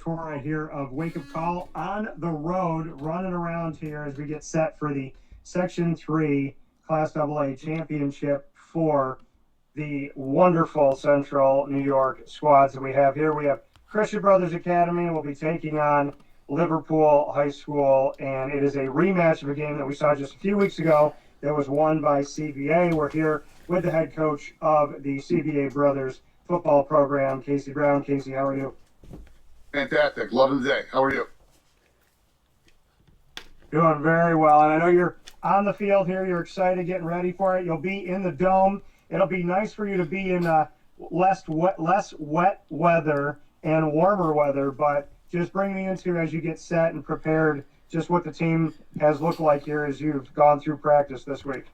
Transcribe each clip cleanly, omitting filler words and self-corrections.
Tortora here of Wake Up Call on the road, running around here as we get set for the Section 3 Class AA Championship for the wonderful Central New York squads that we have here. We have Christian Brothers Academy will be taking on Liverpool High School, and it is a rematch of a game that we saw just a few weeks ago that was won by CBA. We're here with the head coach of the CBA Brothers football program, Casey Brown. Casey, how are you? Fantastic. Loving the day. How are you? Doing very well. And I know you're on the field here. You're excited, getting ready for it. You'll be in the dome. It'll be nice for you to be in less wet weather and warmer weather, but just bring me into as you get set and prepared just what the team has looked like here as you've gone through practice this week.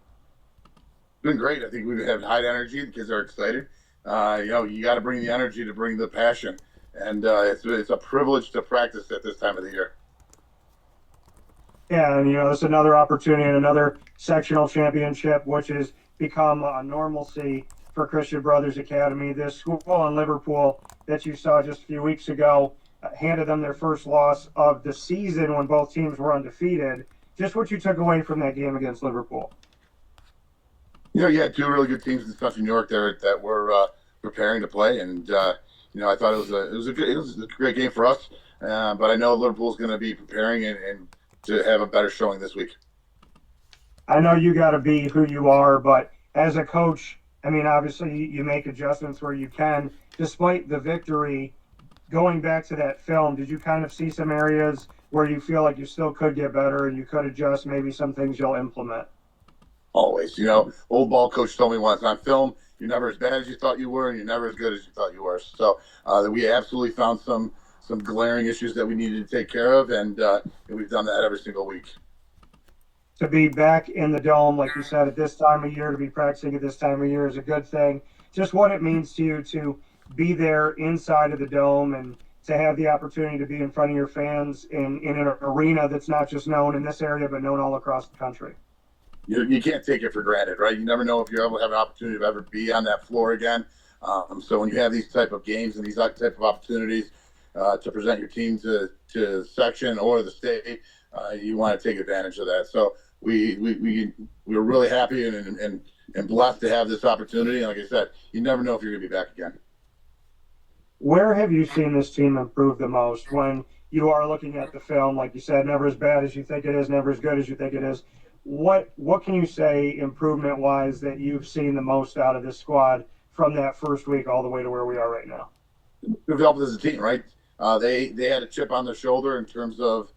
Been great. I think we've had high energy. The kids are excited. You got to bring the energy to bring the passion. And it's a privilege to practice at this time of the year. Yeah, and it's another opportunity and another sectional championship, which has become a normalcy for Christian Brothers Academy. This school in Liverpool that you saw just a few weeks ago handed them their first loss of the season when both teams were undefeated. Just what you took away from that game against Liverpool. You had two really good teams in Central New York there that were preparing to play, and I thought it was a great game for us. But I know Liverpool's going to be preparing and to have a better showing this week. I know you got to be who you are, but as a coach, I mean, obviously you make adjustments where you can. Despite the victory, going back to that film, did you kind of see some areas where you feel like you still could get better and you could adjust maybe some things you'll implement? Always. Old ball coach told me once, on film, you're never as bad as you thought you were, and you're never as good as you thought you were. So we absolutely found some glaring issues that we needed to take care of, and we've done that every single week. To be back in the dome, like you said, at this time of year, to be practicing at this time of year is a good thing. Just what it means to you to be there inside of the dome and to have the opportunity to be in front of your fans in an arena that's not just known in this area, but known all across the country. You can't take it for granted, right? You never know if you're able to have an opportunity to ever be on that floor again. So when you have these type of games and these type of opportunities to present your team to section or the state, you want to take advantage of that. So we're really happy and blessed to have this opportunity. And like I said, you never know if you're going to be back again. Where have you seen this team improve the most when you are looking at the film? Like you said, never as bad as you think it is, never as good as you think it is. What can you say improvement-wise that you've seen the most out of this squad from that first week all the way to where we are right now? We've helped as a team, right? They had a chip on their shoulder in terms of,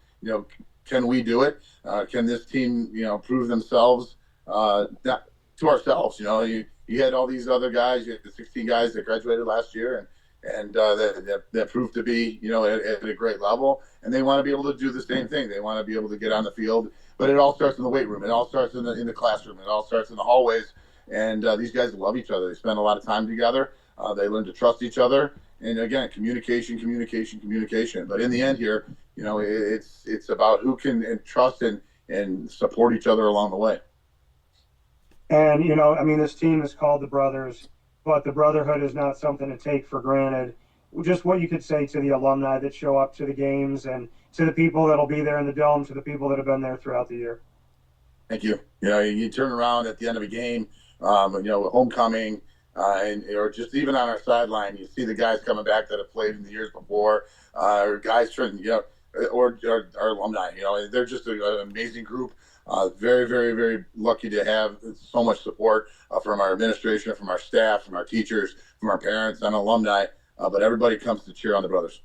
can we do it? Can this team, prove themselves to ourselves? You had all these other guys, you had the 16 guys that graduated last year, and that proved to be, at a great level. And they want to be able to do the same thing. They want to be able to get on the field. But it all starts in the weight room. It all starts in the classroom. It all starts in the hallways. And these guys love each other. They spend a lot of time together. They learn to trust each other. And again, communication. But in the end here, it's about who can trust and support each other along the way. And, this team is called the Brothers, but the brotherhood is not something to take for granted. Just what you could say to the alumni that show up to the games and to the people that'll be there in the dome, to the people that have been there throughout the year. Thank you. You turn around at the end of a game, homecoming, or just even on our sideline, you see the guys coming back that have played in the years before, or guys trying, or our alumni. They're just an amazing group. Very, very, very lucky to have so much support from our administration, from our staff, from our teachers, from our parents and alumni. But everybody comes to cheer on the Brothers.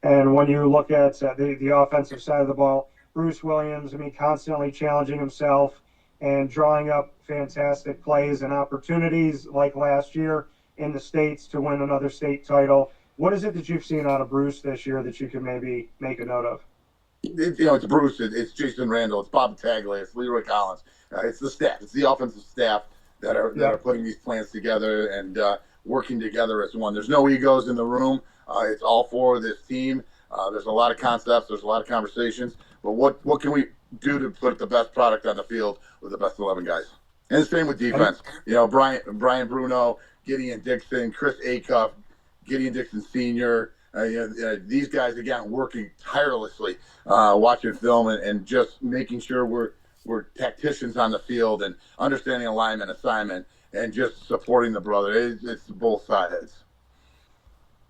And when you look at the offensive side of the ball, Bruce Williams, constantly challenging himself and drawing up fantastic plays and opportunities like last year in the States to win another state title. What is it that you've seen out of Bruce this year that you can maybe make a note of? It's Bruce, it's Jason Randall, it's Bob Tagley, it's Leroy Collins. It's the staff, it's the offensive staff that are putting these plans together and working together as one. There's no egos in the room. It's all for this team. There's a lot of concepts. There's a lot of conversations. But what can we do to put the best product on the field with the best 11 guys? And the same with defense. Brian Bruno, Gideon Dixon, Chris Acuff, Gideon Dixon Sr., These guys, again, working tirelessly, watching film and just making sure we're tacticians on the field and understanding alignment, assignment, and just supporting the brother. It's both sides.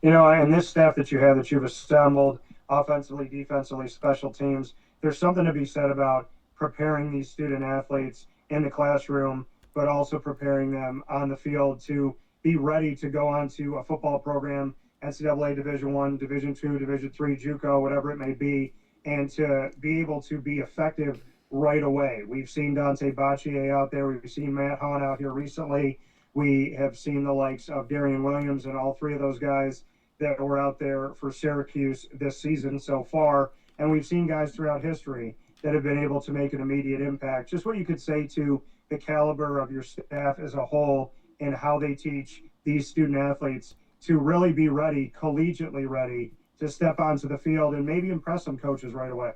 And this staff that you've assembled, offensively, defensively, special teams, there's something to be said about preparing these student athletes in the classroom, but also preparing them on the field to be ready to go on to a football program, NCAA Division I, Division II, Division III, JUCO, whatever it may be, and to be able to be effective right away. We've seen Dante Baccier out there. We've seen Matt Hahn out here recently. We have seen the likes of Darian Williams and all three of those guys that were out there for Syracuse this season so far. And we've seen guys throughout history that have been able to make an immediate impact. Just what you could say to the caliber of your staff as a whole and how they teach these student athletes to really be ready, collegiately ready, to step onto the field and maybe impress some coaches right away.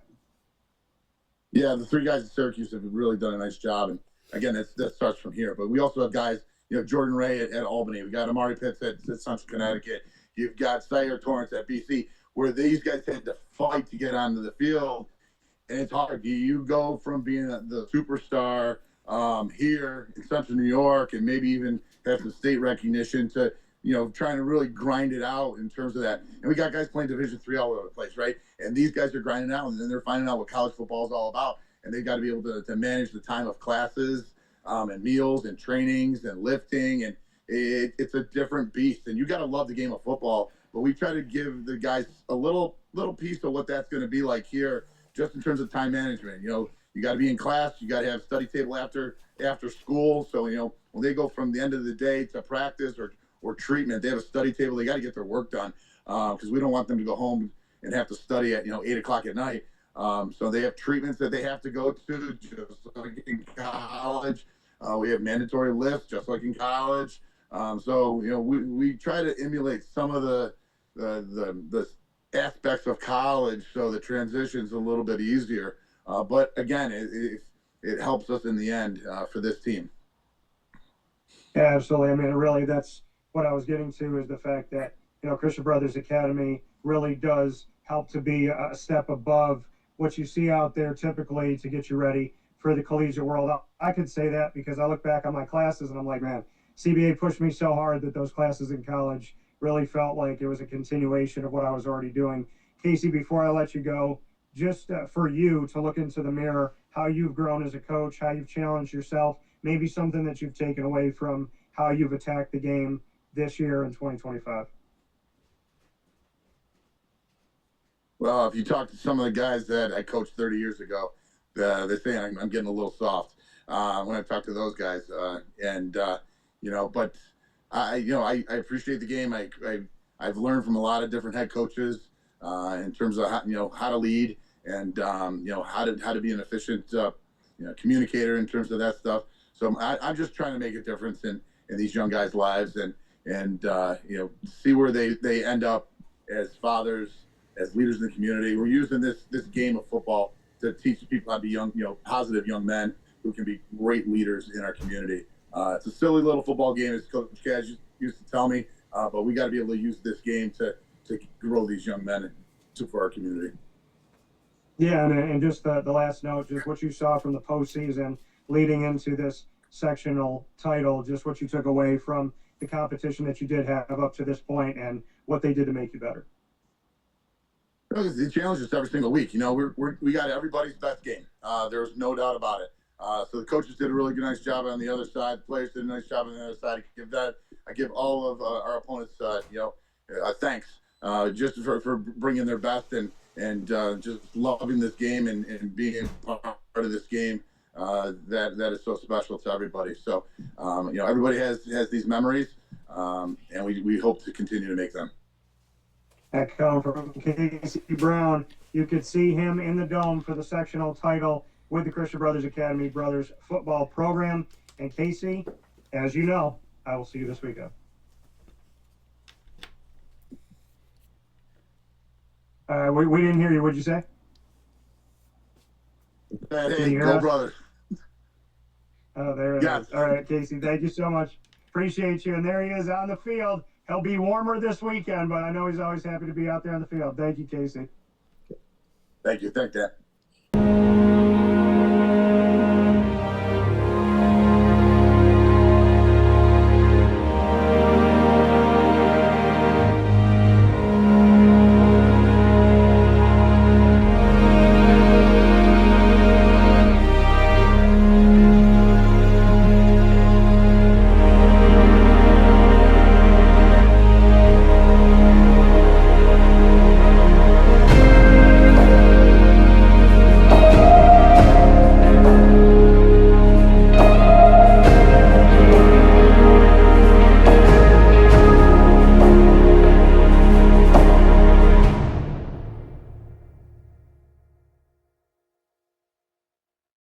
Yeah, the three guys at Syracuse have really done a nice job. And again, that starts from here. But we also have guys, Jordan Ray at Albany. We got Amari Pitts at Central Connecticut. You've got Sire Torrance at BC, where these guys had to fight to get onto the field. And it's hard. You go from being the superstar here in Central New York and maybe even have some state recognition to, trying to really grind it out in terms of that. And we got guys playing Division III all over the place, right? And these guys are grinding out, and then they're finding out what college football is all about. And they've got to be able to manage the time of classes and meals and trainings and lifting. And it's a different beast. And you got to love the game of football. But we try to give the guys a little piece of what that's going to be like here, just in terms of time management. You got to be in class. You got to have study table after school. So, when they go from the end of the day to practice or treatment, they have a study table. They got to get their work done because we don't want them to go home and have to study at 8:00 at night. So they have treatments that they have to go to, just like in college. We have mandatory lifts, just like in college. So we try to emulate some of the aspects of college, so the transition's a little bit easier. But again, it helps us in the end for this team. Yeah, absolutely. I mean, really, that's what I was getting to, is the fact that, Christian Brothers Academy really does help to be a step above what you see out there typically to get you ready for the collegiate world. I could say that because I look back on my classes and I'm like, man, CBA pushed me so hard that those classes in college really felt like it was a continuation of what I was already doing. Casey, before I let you go, just for you to look into the mirror, how you've grown as a coach, how you've challenged yourself, maybe something that you've taken away from how you've attacked the game this year in 2025. Well, if you talk to some of the guys that I coached 30 years ago, they say I'm getting a little soft when I talk to those guys. But I appreciate the game. I've learned from a lot of different head coaches in terms of how to lead and how to be an efficient communicator in terms of that stuff. So I'm just trying to make a difference in these young guys' lives and see where they end up as fathers, as leaders in the community. We're using this game of football to teach people how to be young, positive young men who can be great leaders in our community. It's a silly little football game, as Coach Kaz used to tell me, but we got to be able to use this game to grow these young men for our community. Yeah, and just the last note, just what you saw from the postseason leading into this sectional title, just what you took away from the competition that you did have up to this point and what they did to make you better. The challenge is every single week. We got everybody's best game. There's no doubt about it. So the coaches did a really nice job on the other side. Players did a nice job on the other side. I give all of our opponents, thanks just for bringing their best and just loving this game and being part of this game. That is so special to everybody. So everybody has these memories, and we hope to continue to make them. That come from Casey Brown. You could see him in the dome for the sectional title with the Christian Brothers Academy Brothers football program. And Casey, as you know, I will see you this weekend. We didn't hear you. What'd you say? Hey, go Brothers. Oh, there it is. All right, Casey, thank you so much. Appreciate you. And there he is on the field. He'll be warmer this weekend, but I know he's always happy to be out there on the field. Thank you, Casey. Thank you. Thank you.